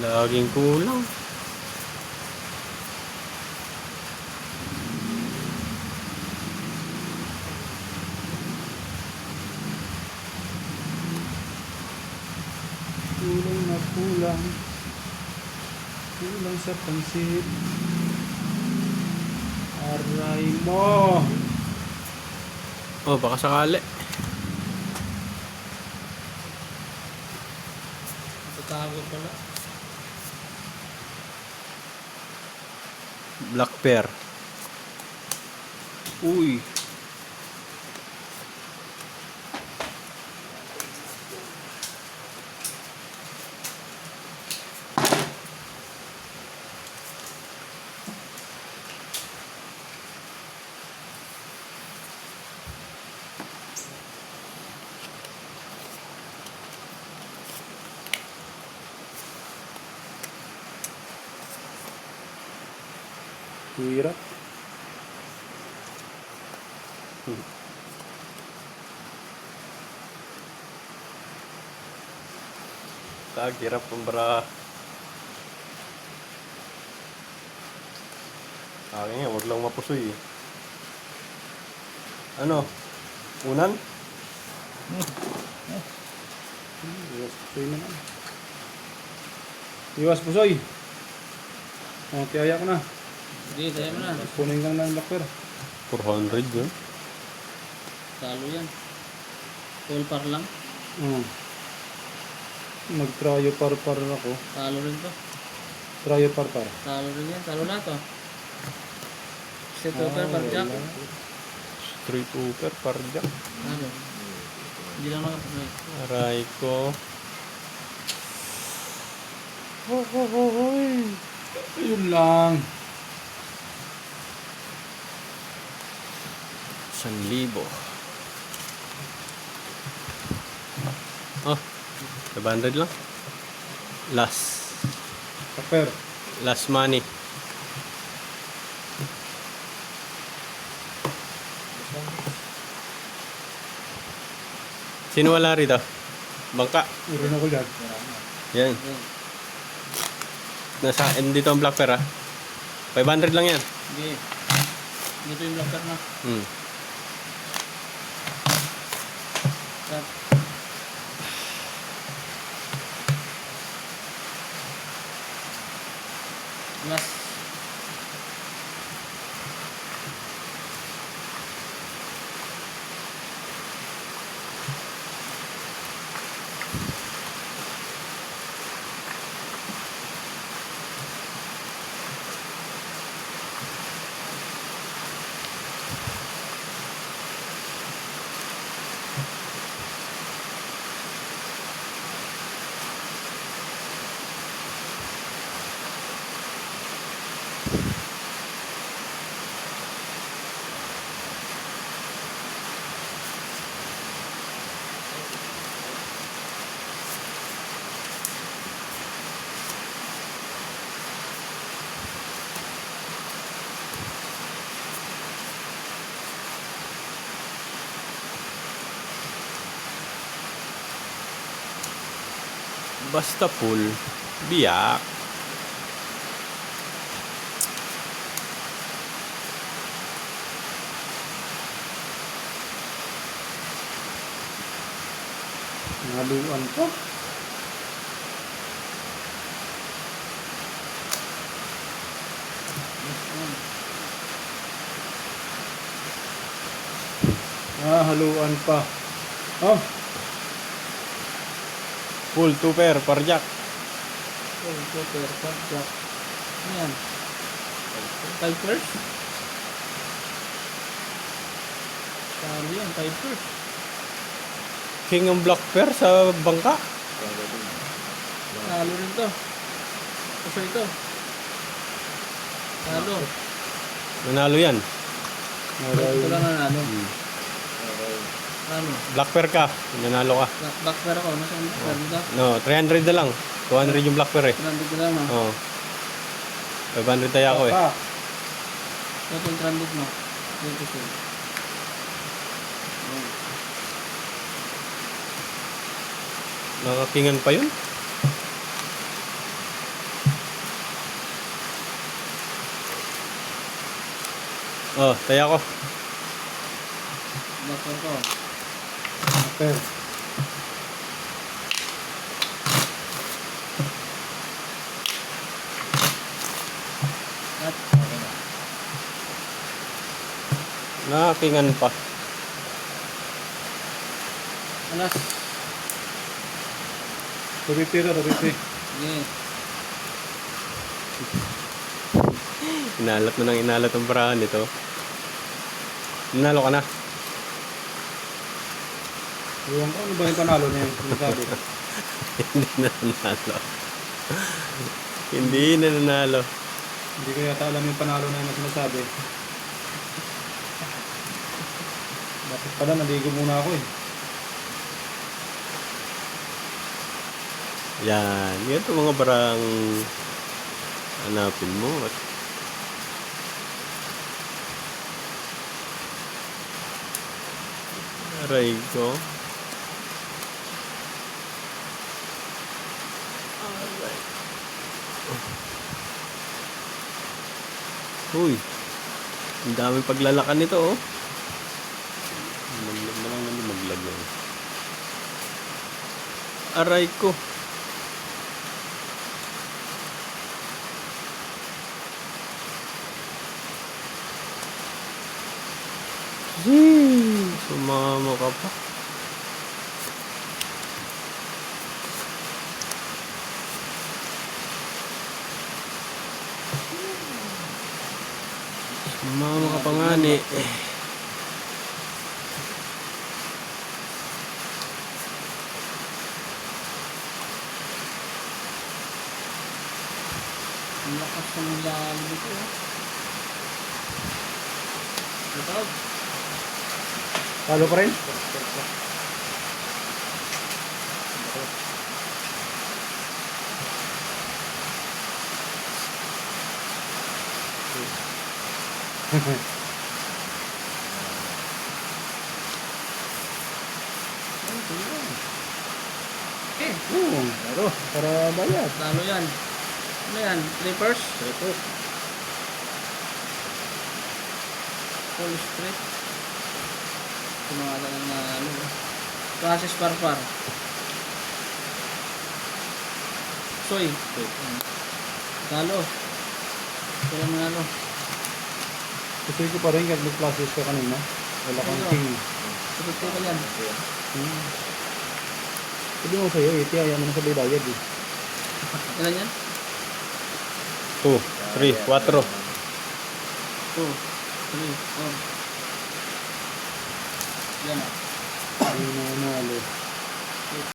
Laging kulang. Kulang na kulang. Kulang sa pansit. Aray mo! Oh, baka sakali. Tatago pala. Black pear. Uy. Hirap. Hirap kumbara. Akin nga, wag lang mapusoy eh. Ano? Unan? Iwas pusoy na lang. Iwas pusoy. O, tiyaya ko na. Hindi, tayo mo na. Kunin kang ng locker. 400 yun. Talo yan. Full par lang. Nag-tryo par-par ako. Talo rin to. Tryo par-par. Talo rin yan. Talo na to. Set over par jack. Street hooper, parjak. Talo. Hindi lang nakapagay. Aray ko. Ayun lang. 1,000. Oh, 500 lang. Last Paper. money. Sino wala rito? Bangka. Meron ako dyan. Yan. Nasa dito ang black pear, 500 lang yan. Hindi. Dito yung locker na. Cut. Last. Basta full, biyak. Naluan ko. Haluan pa. Oh, Full 2 pair, parjak. Full super par jack. Ayan. 5 first. Talo yan. 5 first. King ang black pear sa bangka. Talo rin to. Kasi ito. Talo. Nanalo yan. Ito lang nanalo. Ano? Black pear ka, nanalo ka. Back pero ako. Nasaan ba? Dito. No, 300 na lang. 200 yung black pear eh. 300 ko lang. Oo. 500 tayo ako eh. pa. Ito yung 300 mo. Ito siya. Nakakingan pa yun. Oh, taya ko. Blocker ko. Per. At okay na. Nakakingan pa. Alas. Tubiti. Sige. Inalat na ng inalat ang barahan nito. Nanalo ka na. Ewan ko, ano ba yung panalo niya yung sinasabi? Hindi na nanalo. Hindi na nanalo. Hindi ko yata alam yung panalo na yung sinasabi. Bakit pala, naligo muna ako eh. Yan. Yan itong mga barang hanapin mo. At aray ko. Uy. Ang daming paglalakan nito oh. Maglag na lang naman maglag lang. Aray ko. Sumama ka pa. Sumama ka pa nga ni. Ang lakas ng lalim ito. Ito. Talo pa rin? Okay. Oo, talo. Para bayad. Talo yan. Ano yan? Trippers? Full straight. Kumala ng ano. Process parpar. Soy. Talo. Kaya manalo. Gusto ko pa rin kahit mag-classes ka kanina. Wala kang Ano? king. Sagot ko yan. Sabi mo sa'yo, iti, ayaw mo na sa bayad eh. Ilan yan? 2, 3, 4. 2, 3, 4. Yan ah. Ayun na, ano.